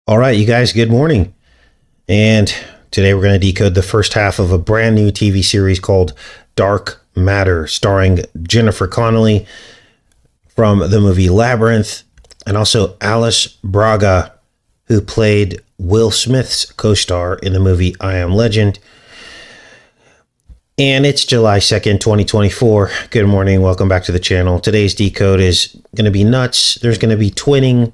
All right, you guys, good morning. And today we're going to decode the first half of a brand new TV series called Dark Matter, starring Jennifer Connelly from the movie Labyrinth, and also Alice Braga, who played Will Smith's co-star in the movie I Am Legend. And it's July 2nd, 2024. Good morning. Welcome back to the channel. Today's decode is going to be nuts. There's going to be twinning.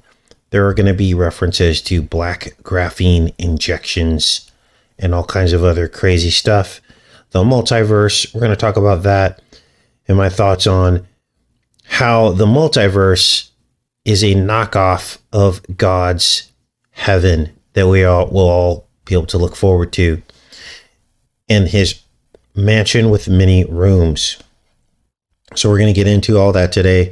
There are going to be references to black graphene injections and all kinds of other crazy stuff. The multiverse, we're going to talk about that and my thoughts on how the multiverse is a knockoff of God's heaven that we all will all be able to look forward to, and his mansion with many rooms. So we're going to get into all that today.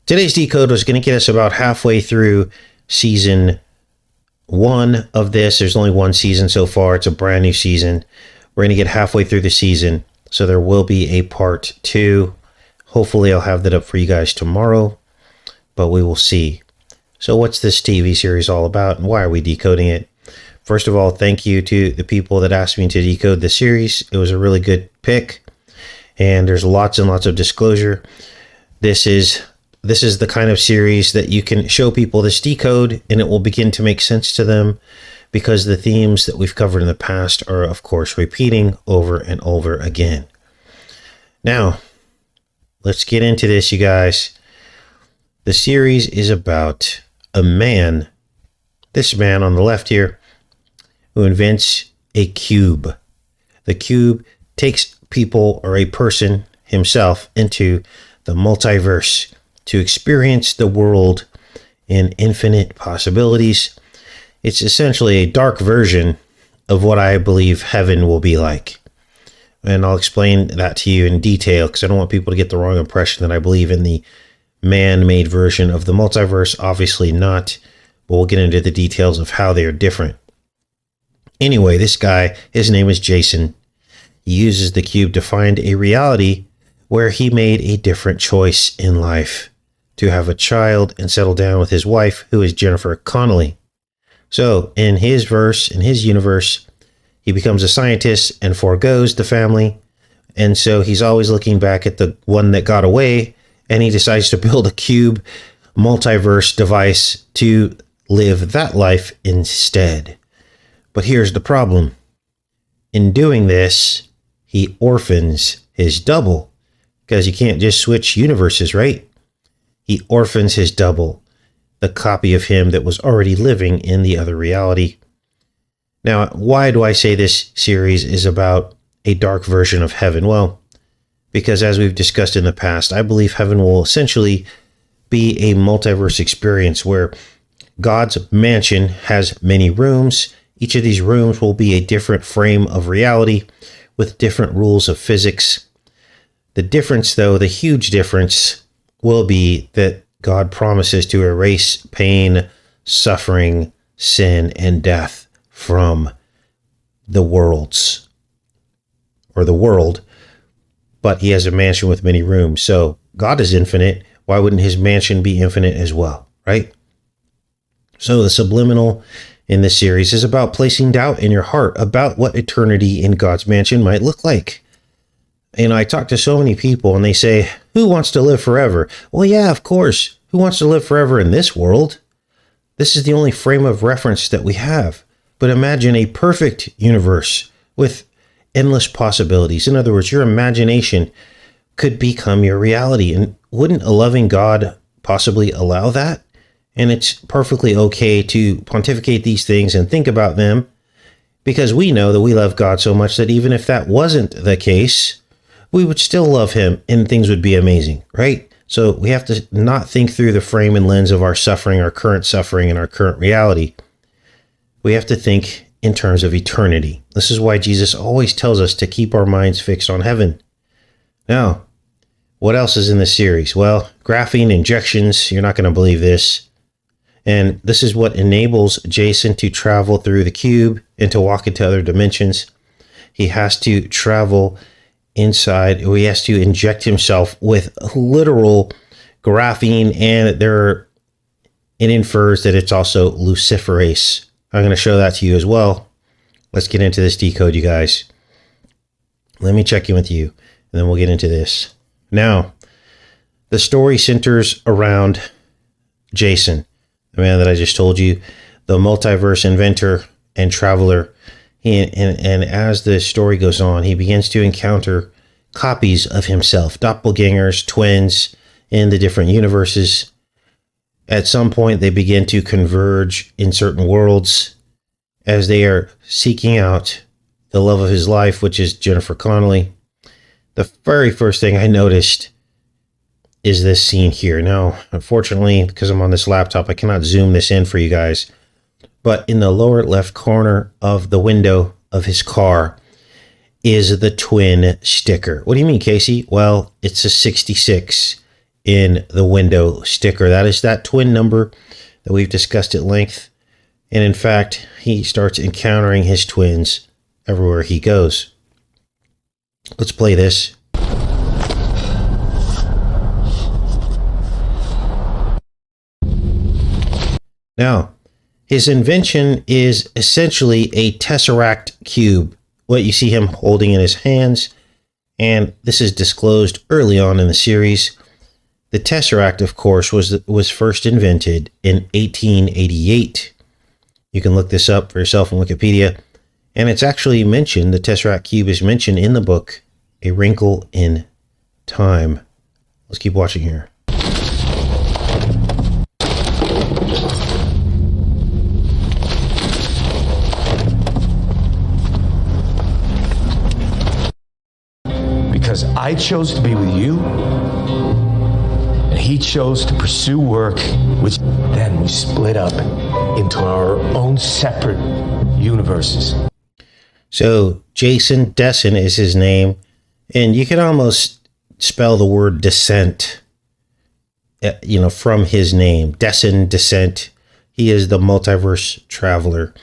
Today's decode is going to get us about halfway through season 1 of this. There's only one season so far. It's a brand new season. We're going to get halfway through the season, so there will be a part 2. Hopefully I'll have that up for you guys tomorrow, but we will see. So what's this TV series all about, and why are we decoding it? First of all, thank you to the people that asked me to decode the series. It was a really good pick, and there's lots and lots of disclosure. This is the kind of series that you can show people this decode and it will begin to make sense to them, because the themes that we've covered in the past are, of course, repeating over and over again. Now, let's get into this, you guys. The series is about a man, this man on the left here, who invents a cube. The cube takes people, or a person himself, into the multiverse to experience the world in infinite possibilities. It's essentially a dark version of what I believe heaven will be like. And I'll explain that to you in detail, because I don't want people to get the wrong impression that I believe in the man-made version of the multiverse. Obviously not, but we'll get into the details of how they are different. Anyway, this guy, his name is Jason. He uses the cube to find a reality where he made a different choice in life, to have a child and settle down with his wife, who is Jennifer Connelly. So in his verse, in his universe, he becomes a scientist and forgoes the family. And so he's always looking back at the one that got away, and he decides to build a cube multiverse device to live that life instead. But here's the problem. In doing this, he orphans his double, because you can't just switch universes, right? He orphans his double, the copy of him that was already living in the other reality. Now, why do I say this series is about a dark version of heaven? Well, because as we've discussed in the past, I believe heaven will essentially be a multiverse experience where God's mansion has many rooms. Each of these rooms will be a different frame of reality with different rules of physics. The difference, though, the huge difference, will be that God promises to erase pain, suffering, sin, and death from the worlds, or the world, but he has a mansion with many rooms. So God is infinite. Why wouldn't his mansion be infinite as well, right? So the subliminal in this series is about placing doubt in your heart about what eternity in God's mansion might look like. And I talk to so many people and they say, who wants to live forever? Well, yeah, of course. Who wants to live forever in this world? This is the only frame of reference that we have. But imagine a perfect universe with endless possibilities. In other words, your imagination could become your reality. And wouldn't a loving God possibly allow that? And it's perfectly okay to pontificate these things and think about them, because we know that we love God so much that even if that wasn't the case, we would still love him and things would be amazing, right? So we have to not think through the frame and lens of our suffering, our current suffering, and our current reality. We have to think in terms of eternity. This is why Jesus always tells us to keep our minds fixed on heaven. Now, what else is in this series? Well, graphene injections, you're not going to believe this. And this is what enables Jason to travel through the cube and to walk into other dimensions. He has to travel inside, he has to inject himself with literal graphene, and there are it infers that it's also luciferase. I'm going to show that to you as well. Let's get into this decode, you guys. Let me check in with you, and then we'll get into this. Now, the story centers around Jason, the man that I just told you, the multiverse inventor and traveler. And as the story goes on, he begins to encounter copies of himself, doppelgangers, twins in the different universes. At some point, they begin to converge in certain worlds as they are seeking out the love of his life, which is Jennifer Connelly. The very first thing I noticed is this scene here. Now, unfortunately, because I'm on this laptop, I cannot zoom this in for you guys. But in the lower left corner of the window of his car is the twin sticker. What do you mean, Casey? Well, it's a 66 in the window sticker. That is that twin number that we've discussed at length. And in fact, he starts encountering his twins everywhere he goes. Let's play this. Now, his invention is essentially a tesseract cube, what you see him holding in his hands, and this is disclosed early on in the series. The tesseract, of course, was first invented in 1888. You can look this up for yourself on Wikipedia, and it's actually mentioned, the tesseract cube is mentioned in the book, A Wrinkle in Time. Let's keep watching here. Because I chose to be with you, and he chose to pursue work, which then we split up into our own separate universes. So Jason Dessen is his name, and you can almost spell the word descent, from his name. Dessen, descent. He is the multiverse traveler,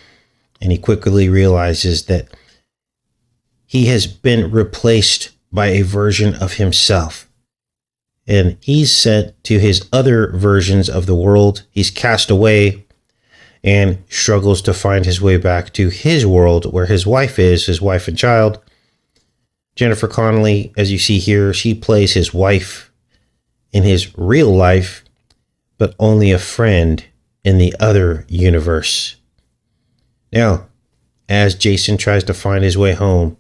and he quickly realizes that he has been replaced by a version of himself. And he's sent to his other versions of the world. He's cast away and struggles to find his way back to his world where his wife is, his wife and child. Jennifer Connelly, as you see here, she plays his wife in his real life, but only a friend in the other universe. Now, as Jason tries to find his way home,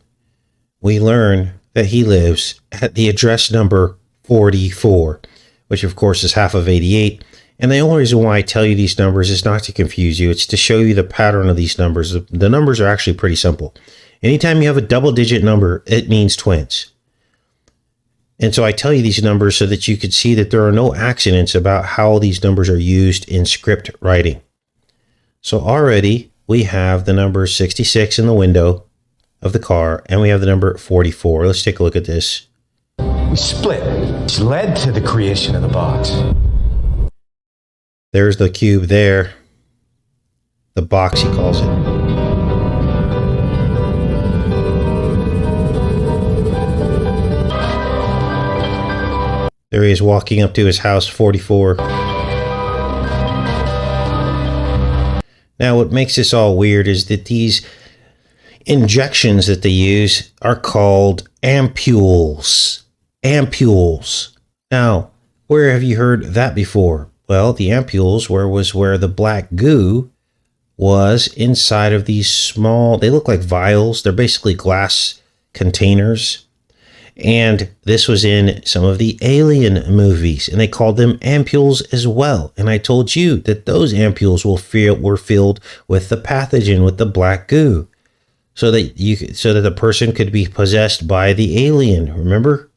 we learn that he lives at the address number 44, which of course is half of 88. And the only reason why I tell you these numbers is not to confuse you. It's to show you the pattern of these numbers. The numbers are actually pretty simple. Anytime you have a double digit number, it means twins. And so I tell you these numbers so that you could see that there are no accidents about how these numbers are used in script writing. So already we have the number 66 in the window of the car, and we have the number 44. Let's take a look at this. We split, which led to the creation of the box. There's the cube there. The box, he calls it. There he is walking up to his house, 44. Now, what makes this all weird is that these injections that they use are called ampules. Ampules. Now, where have you heard that before? Well, the ampules was where the black goo was inside of these small, they look like vials. They're basically glass containers. And this was in some of the Alien movies, and they called them ampules as well. And I told you that those ampules were filled with the pathogen, with the black goo, so that the person could be possessed by the alien. Remember?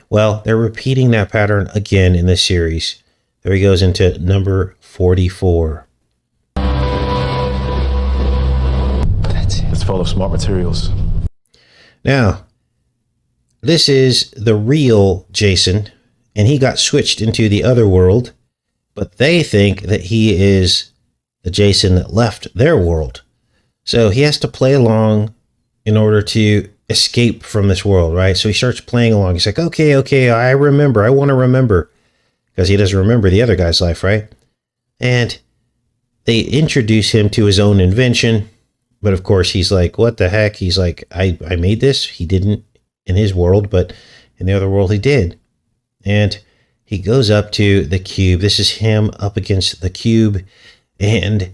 Well, they're repeating that pattern again in this series. There he goes into number 44. That's it. It's full of smart materials. Now, this is the real Jason, and he got switched into the other world, but they think that he is the Jason that left their world. So he has to play along in order to escape from this world, right? So he starts playing along. He's like, okay, I want to remember. Because he doesn't remember the other guy's life, right? And they introduce him to his own invention, but of course he's like, what the heck? He's like, I made this. He didn't in his world, but in the other world he did. And he goes up to the cube. This is him up against the cube, and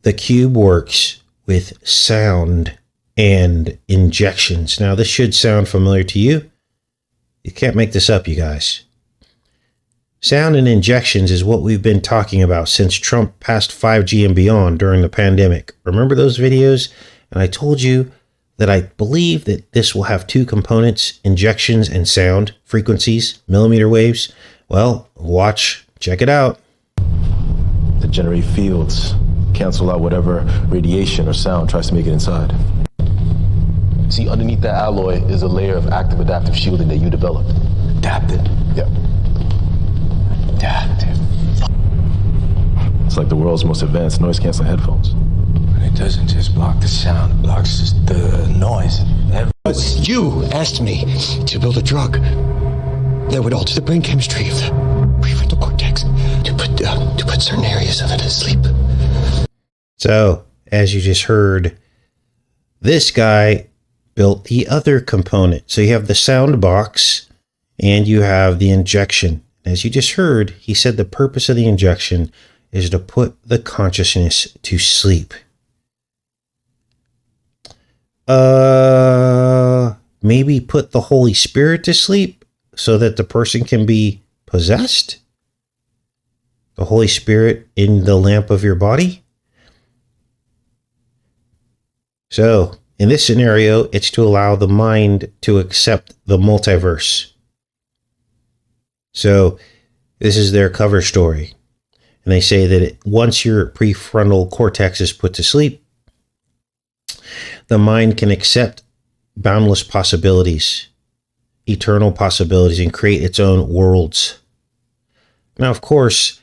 the cube works with sound and injections. Now, this should sound familiar to you. You can't make this up, you guys. Sound and injections is what we've been talking about since Trump passed 5G and beyond during the pandemic. Remember those videos? And I told you that I believe that this will have two components, injections and sound frequencies, millimeter waves. Well, watch, check it out. To generate fields, cancel out whatever radiation or sound tries to make it inside. See, underneath that alloy is a layer of active adaptive shielding that you developed. Adaptive? Yeah. Adaptive. It's like the world's most advanced noise-canceling headphones. It doesn't just block the sound, it blocks just the noise. You asked me to build a drug that would alter the brain chemistry of the prefrontal cortex to put certain areas of it asleep. So, as you just heard, this guy built the other component. So you have the sound box and you have the injection. As you just heard, he said the purpose of the injection is to put the consciousness to sleep. Maybe put the Holy Spirit to sleep so that the person can be possessed? The Holy Spirit in the lamp of your body? So, in this scenario, it's to allow the mind to accept the multiverse. So, this is their cover story. And they say that once your prefrontal cortex is put to sleep, the mind can accept boundless possibilities, eternal possibilities, and create its own worlds. Now, of course,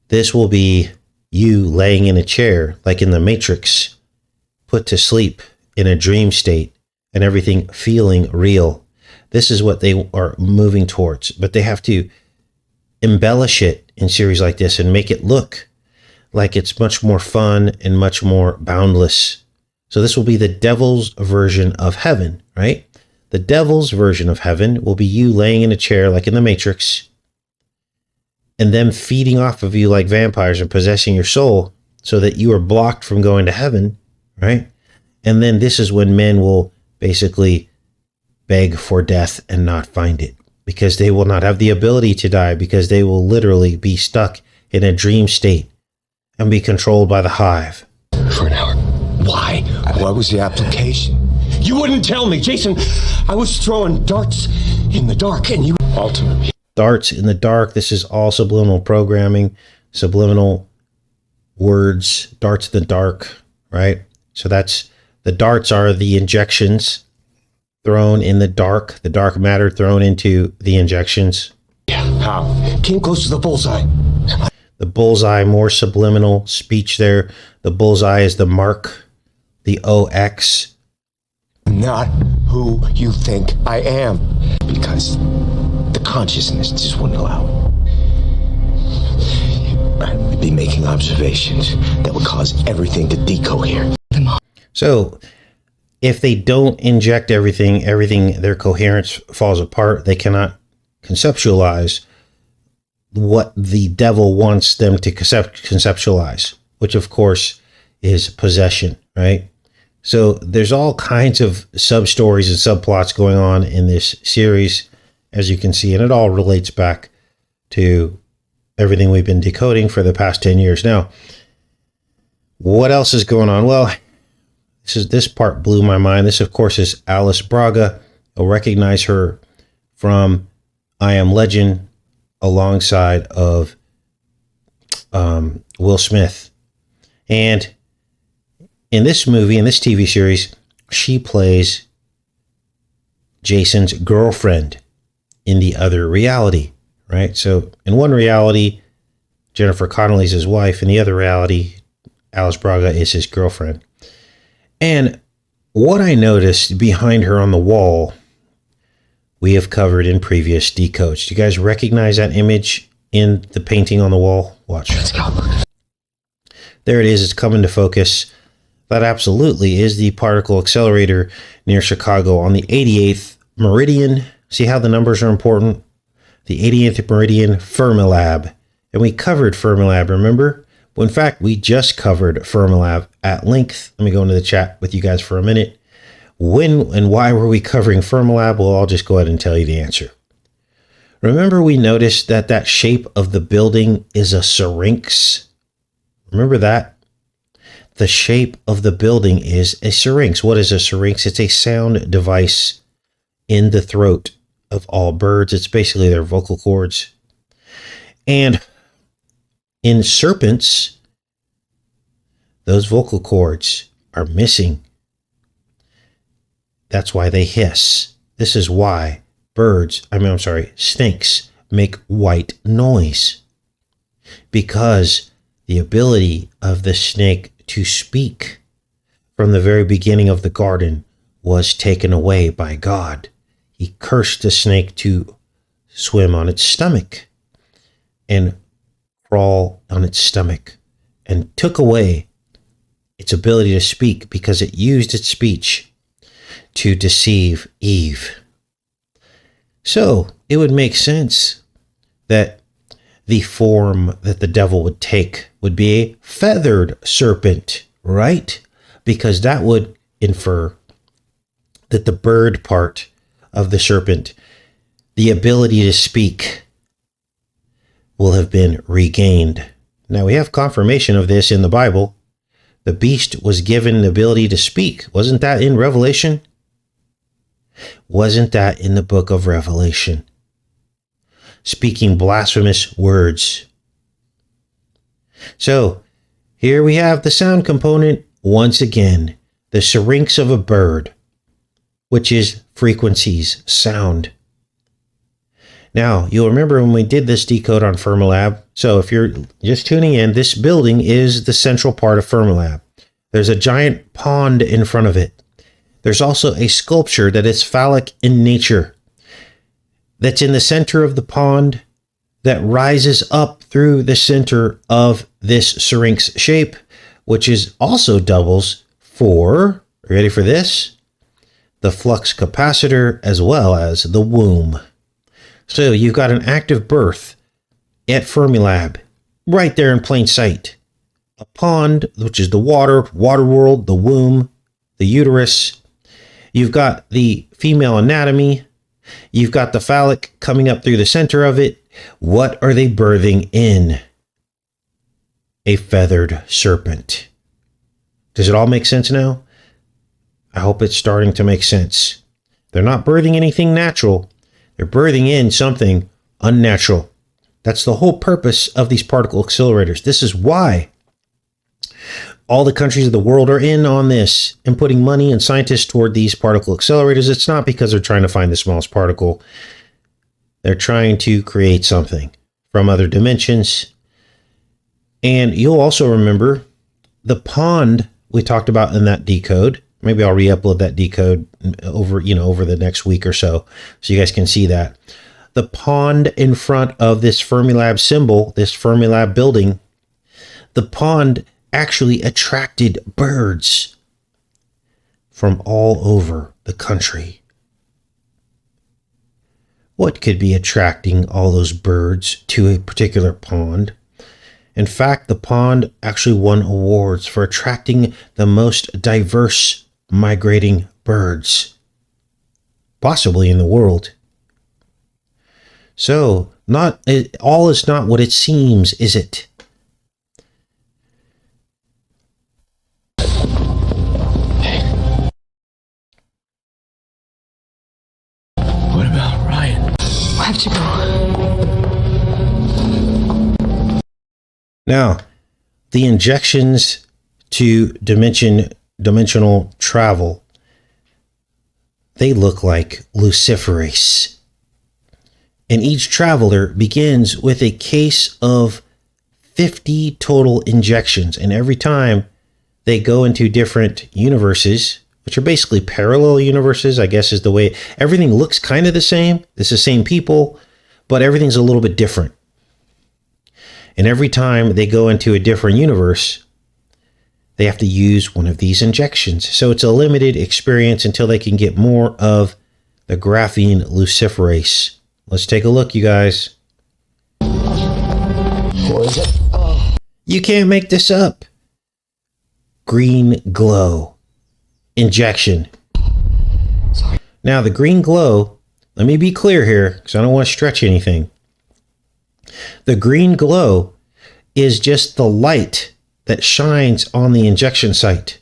this will be you laying in a chair, like in the Matrix, put to sleep in a dream state and everything feeling real. This is what they are moving towards, but they have to embellish it in series like this and make it look like it's much more fun and much more boundless. So this will be the devil's version of heaven, right? The devil's version of heaven will be you laying in a chair like in the Matrix and them feeding off of you like vampires and possessing your soul so that you are blocked from going to heaven, right? And then this is when men will basically beg for death and not find it because they will not have the ability to die because they will literally be stuck in a dream state and be controlled by the hive. For an hour. Why? What was the application? You wouldn't tell me, Jason. I was throwing darts in the dark and you... Ultimately. Darts in the dark. This is all subliminal programming, subliminal words, darts in the dark, right? So that's, the darts are the injections thrown in the dark matter thrown into the injections. Yeah, how? Came close to the bullseye. The bullseye, more subliminal speech there. The bullseye is the mark, the OX. Not who you think I am. Because the consciousness just wouldn't allow it. I would be making observations that would cause everything to decohere. So if they don't inject everything, their coherence falls apart. They cannot conceptualize what the devil wants them to conceptualize, which of course is possession, right? So there's all kinds of sub-stories and subplots going on in this series, as you can see, and it all relates back to everything we've been decoding for the past 10 years. Now, what else is going on? Well, this part blew my mind. This, of course, is Alice Braga. You'll recognize her from I Am Legend alongside of Will Smith. And in this movie, in this TV series, she plays Jason's girlfriend in the other reality, right? So in one reality, Jennifer Connelly's his wife. In the other reality, Alice Braga is his girlfriend. And what I noticed behind her on the wall, we have covered in previous decodes. Do you guys recognize that image in the painting on the wall? Watch. Let's go. There it is. It's coming to focus. That absolutely is the particle accelerator near Chicago on the 88th meridian. See how the numbers are important? The 88th meridian, Fermilab. And we covered Fermilab, remember? Well, in fact, we just covered Fermilab at length. Let me go into the chat with you guys for a minute. When and why were we covering Fermilab? Well, I'll just go ahead and tell you the answer. Remember, we noticed that that shape of the building is a syrinx. Remember that? The shape of the building is a syrinx. What is a syrinx? It's a sound device in the throat of all birds. It's basically their vocal cords. And in serpents, those vocal cords are missing. That's why they hiss. This is why snakes make white noise. Because the ability of the snake to speak from the very beginning of the garden was taken away by God. He cursed the snake to swim on its stomach and crawl on its stomach, and took away its ability to speak because it used its speech to deceive Eve. So it would make sense that the form that the devil would take would be a feathered serpent, right? Because that would infer that the bird part of the serpent, the ability to speak, will have been regained. Now we have confirmation of this in the Bible. The beast was given the ability to speak. Wasn't that in Revelation? Wasn't that in the book of Revelation? Speaking blasphemous words. So here we have the sound component once again, the syrinx of a bird, which is frequencies, sound. Now, you'll remember when we did this decode on Fermilab. So if you're just tuning in, this building is the central part of Fermilab. There's a giant pond in front of it. There's also a sculpture that is phallic in nature that's in the center of the pond that rises up through the center of this syrinx shape, which is also doubles for, ready for this? The flux capacitor as well as the womb. So you've got an active birth at Fermilab, right there in plain sight. A pond, which is the water world, the womb, the uterus. You've got the female anatomy. You've got the phallic coming up through the center of it. What are they birthing in? A feathered serpent. Does it all make sense now? I hope it's starting to make sense. They're not birthing anything natural. They're birthing in something unnatural. That's the whole purpose of these particle accelerators. This is why all the countries of the world are in on this and putting money and scientists toward these particle accelerators. It's not because they're trying to find the smallest particle. They're trying to create something from other dimensions. And you'll also remember the pond we talked about in that decode. Maybe I'll re-upload that decode over the next week or so you guys can see that. The pond in front of this Fermilab symbol, this Fermilab building, the pond actually attracted birds from all over the country. What could be attracting all those birds to a particular pond? In fact, the pond actually won awards for attracting the most diverse migrating birds, possibly in the world. So, all is not what it seems, is it? What about Ryan? I have to go. Now, the injections to dimensional travel, they look like luciferase. And each traveler begins with a case of 50 total injections. And every time they go into different universes, which are basically parallel universes, I guess is the way, everything looks kind of the same. It's the same people, but everything's a little bit different. And every time they go into a different universe, they have to use one of these injections. So it's a limited experience until they can get more of the graphene luciferase. Let's take a look, you guys. What is it? Oh. You can't make this up. Green glow injection. Sorry. Now, the green glow, let me be clear here because I don't want to stretch anything. The green glow is just the light that shines on the injection site,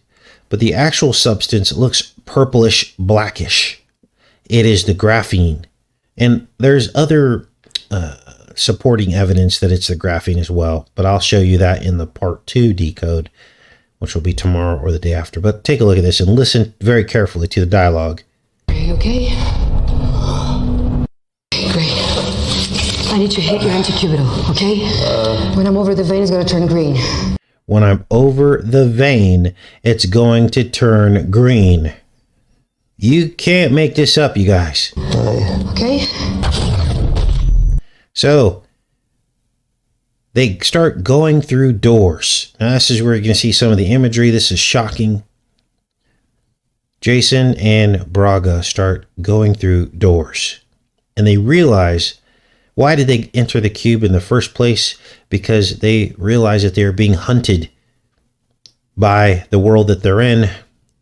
but the actual substance looks purplish blackish. It is the graphene. And there's other supporting evidence that it's the graphene as well, but I'll show you that in the part 2 decode, which will be tomorrow or the day after. But take a look at this and listen very carefully to the dialogue. Okay. Great. I need to hit your antecubital, okay? When I'm over the vein, it's going to turn green. When I'm over the vein, it's going to turn green. You can't make this up, you guys. Okay? So they start going through doors. Now, this is where you're going to see some of the imagery. This is shocking. Jason and Braga start going through doors, and they realize, why did they enter the cube in the first place? Because they realize that they're being hunted by the world that they're in.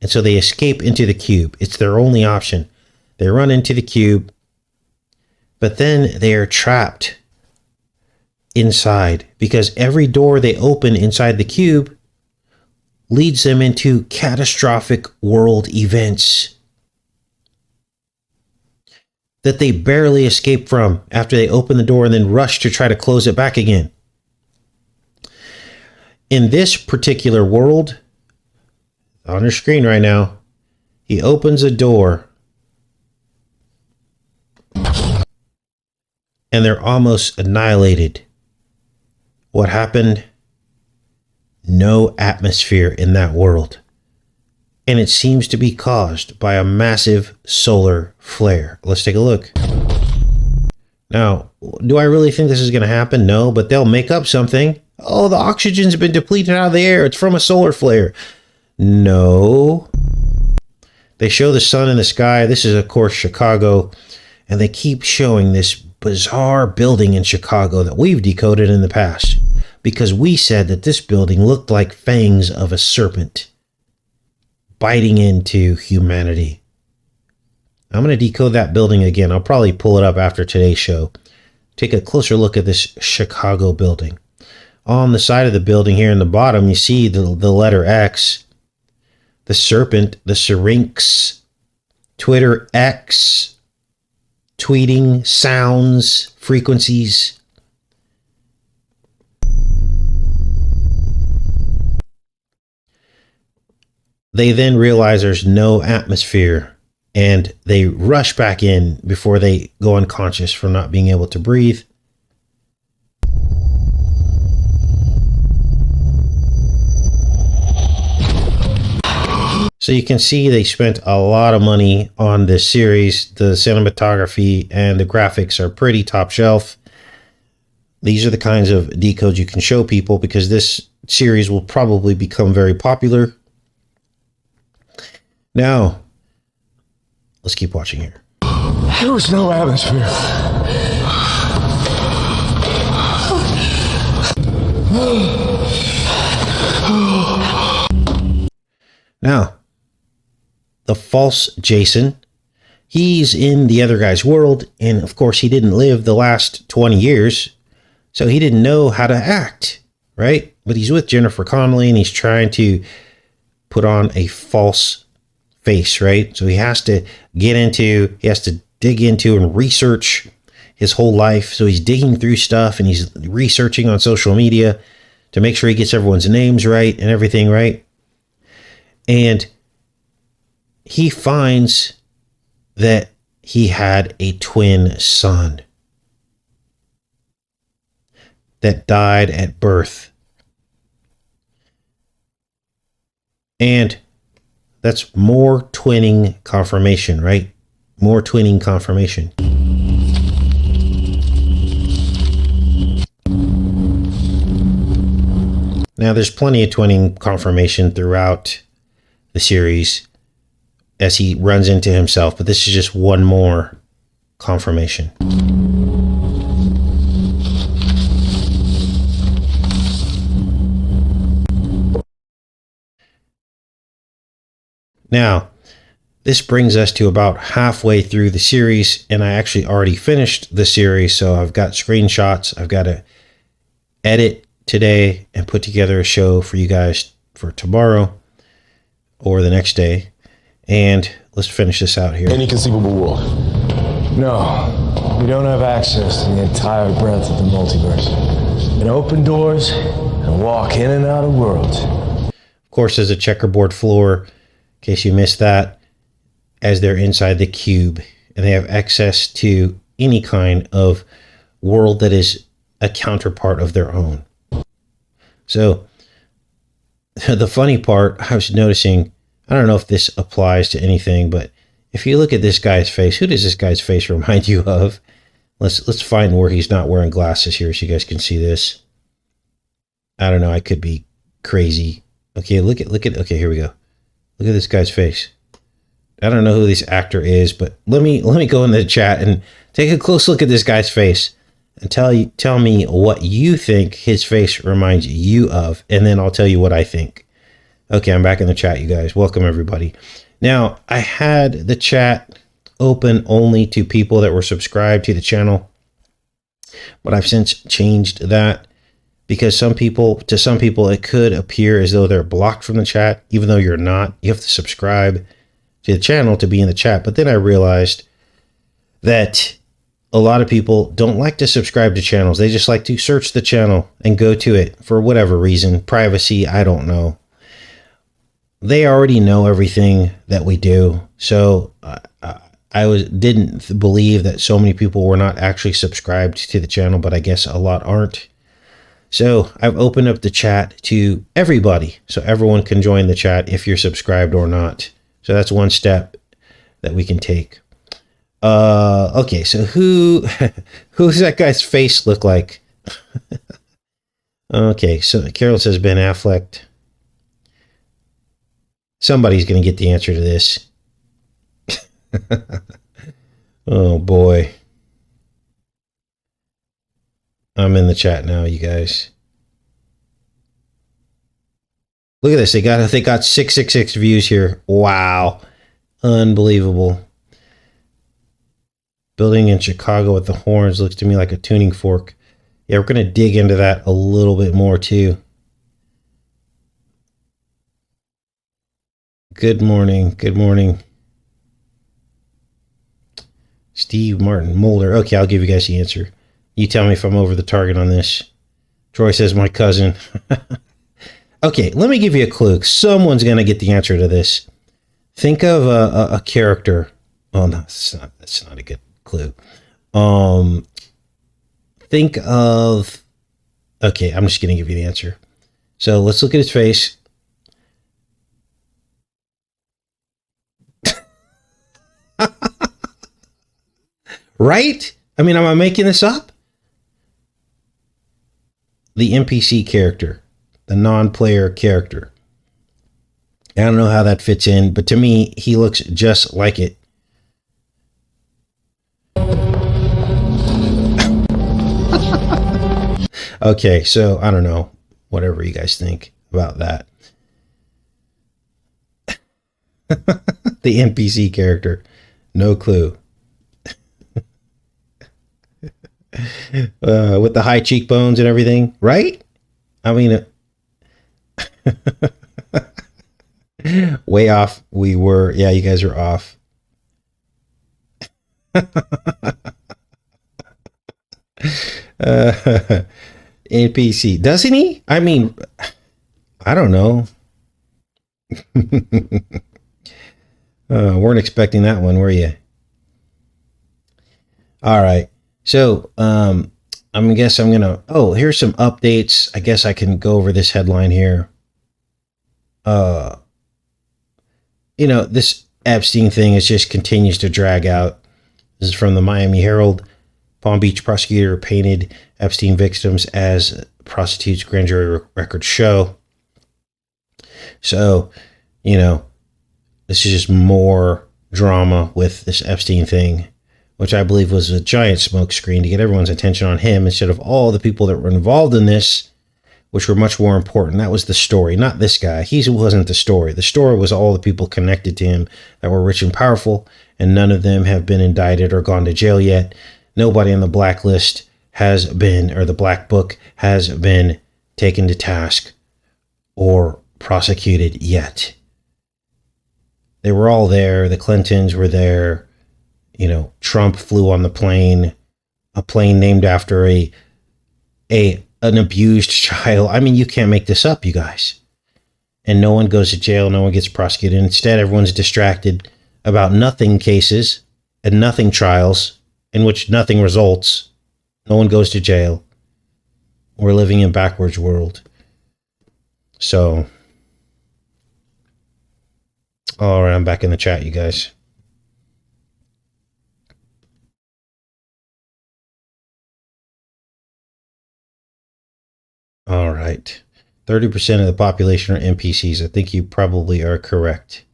And so they escape into the cube. It's their only option. They run into the cube, but then they are trapped inside because every door they open inside the cube leads them into catastrophic world events that they barely escape from after they open the door and then rush to try to close it back again. In this particular world, on your screen right now, he opens a door and they're almost annihilated. What happened? No atmosphere in that world. And it seems to be caused by a massive solar flare. Let's take a look. Now, do I really think this is going to happen? No, but they'll make up something. Oh, the oxygen's been depleted out of the air. It's from a solar flare. No. They show the sun in the sky. This is, of course, Chicago. And they keep showing this bizarre building in Chicago that we've decoded in the past, because we said that this building looked like fangs of a serpent biting into humanity. I'm going to decode that building again. I'll probably pull it up after today's show. Take a closer look at this Chicago building. On the side of the building here in the bottom, you see the letter X. The serpent, the syrinx, Twitter X, tweeting, sounds, frequencies. They then realize there's no atmosphere and they rush back in before they go unconscious from not being able to breathe. So you can see they spent a lot of money on this series. The cinematography and the graphics are pretty top shelf. These are the kinds of decodes you can show people because this series will probably become very popular. Now, let's keep watching here. There was no atmosphere. Now, the false Jason, he's in the other guy's world, and of course he didn't live the last 20 years, so he didn't know how to act, right? But he's with Jennifer Connelly, and he's trying to put on a false face, right? So he has to dig into and research his whole life. So he's digging through stuff, and he's researching on social media to make sure he gets everyone's names right and everything right. And he finds that he had a twin son that died at birth. And that's more twinning confirmation, right? More twinning confirmation. Now, there's plenty of twinning confirmation throughout the series as he runs into himself, but this is just one more confirmation. Now, this brings us to about halfway through the series, and I actually already finished the series, so I've got screenshots. I've got to edit today and put together a show for you guys for tomorrow or the next day. And let's finish this out here. Any conceivable world. No, we don't have access to the entire breadth of the multiverse. And open doors and walk in and out of worlds. Of course, there's a checkerboard floor, in case you missed that, as they're inside the cube. And they have access to any kind of world that is a counterpart of their own. So, the funny part, I was noticing, I don't know if this applies to anything, but if you look at this guy's face, who does this guy's face remind you of? Let's find where he's not wearing glasses here so you guys can see this. I don't know, I could be crazy. Okay, look at okay, here we go. Look at this guy's face. I don't know who this actor is, but let me go in the chat and take a close look at this guy's face and tell me what you think his face reminds you of, and then I'll tell you what I think. Okay, I'm back in the chat, you guys. Welcome, everybody. Now, I had the chat open only to people that were subscribed to the channel, but I've since changed that because to some people, it could appear as though they're blocked from the chat, even though you're not. You have to subscribe to the channel to be in the chat. But then I realized that a lot of people don't like to subscribe to channels. They just like to search the channel and go to it for whatever reason. Privacy, I don't know. They already know everything that we do. So I didn't believe that so many people were not actually subscribed to the channel, but I guess a lot aren't. So I've opened up the chat to everybody, so everyone can join the chat if you're subscribed or not. So that's one step that we can take. Okay, so who's that guy's face look like? Okay, so Carol says Ben Affleck. Somebody's going to get the answer to this. Oh boy. I'm in the chat now, you guys. Look at this. They got 666 views here. Wow. Unbelievable. Building in Chicago with the horns looks to me like a tuning fork. Yeah, we're going to dig into that a little bit more too. Good morning. Good morning. Steve Martin Mulder. Okay, I'll give you guys the answer. You tell me if I'm over the target on this. Troy says my cousin. Okay, let me give you a clue. Someone's going to get the answer to this. Think of a character. Oh, no, that's not a good clue. Think of... Okay, I'm just going to give you the answer. So let's look at his face. Right? I mean, am I making this up? The NPC character, the non-player character. I don't know how that fits in, but to me, he looks just like it. Okay, so I don't know, whatever you guys think about that. The NPC character, no clue. With the high cheekbones and everything, right? I mean, way off we were. Yeah, you guys are off. NPC, doesn't he? I mean, I don't know. Weren't expecting that one, were you? All right. So, I guess I'm going to, here's some updates. I guess I can go over this headline here. This Epstein thing just continues to drag out. This is from the Miami Herald. Palm Beach prosecutor painted Epstein victims as prostitutes grand jury records show. So, you know, this is just more drama with this Epstein thing, which I believe was a giant smokescreen to get everyone's attention on him instead of all the people that were involved in this, which were much more important. That was the story, not this guy. He wasn't the story. The story was all the people connected to him that were rich and powerful, and none of them have been indicted or gone to jail yet. Nobody on the blacklist has been, or the black book has been taken to task or prosecuted yet. They were all there. The Clintons were there. You know, Trump flew on the plane, a plane named after an abused child. I mean, you can't make this up, you guys. And no one goes to jail. No one gets prosecuted. Instead, everyone's distracted about nothing cases and nothing trials in which nothing results. No one goes to jail. We're living in a backwards world. So, all right, I'm back in the chat, you guys. All right. 30% of the population are NPCs. I think you probably are correct.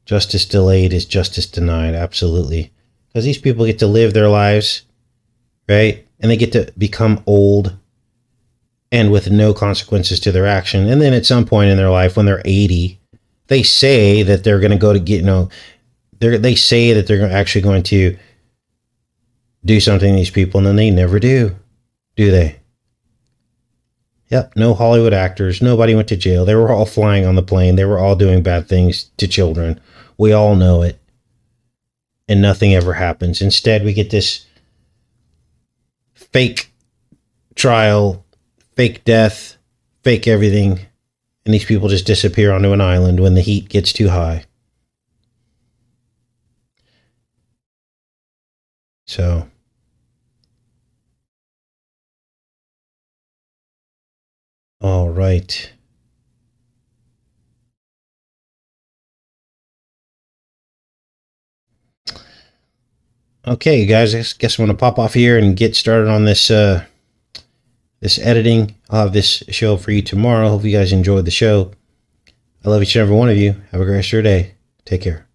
Justice delayed is justice denied. Absolutely. Because these people get to live their lives, right? And they get to become old and with no consequences to their action. And then at some point in their life, when they're 80, they say that they're going to go to get, they say that they're actually going to do something to these people, and then they never do they? Yep, no Hollywood actors. Nobody went to jail. They were all flying on the plane. They were all doing bad things to children. We all know it. And nothing ever happens. Instead, we get this fake trial, fake death, fake everything, and these people just disappear onto an island when the heat gets too high. So, all right. Okay, guys, I guess I'm going to pop off here and get started on this this editing. I'll have this show for you tomorrow. Hope you guys enjoyed the show. I love each and every one of you. Have a great rest of your day. Take care.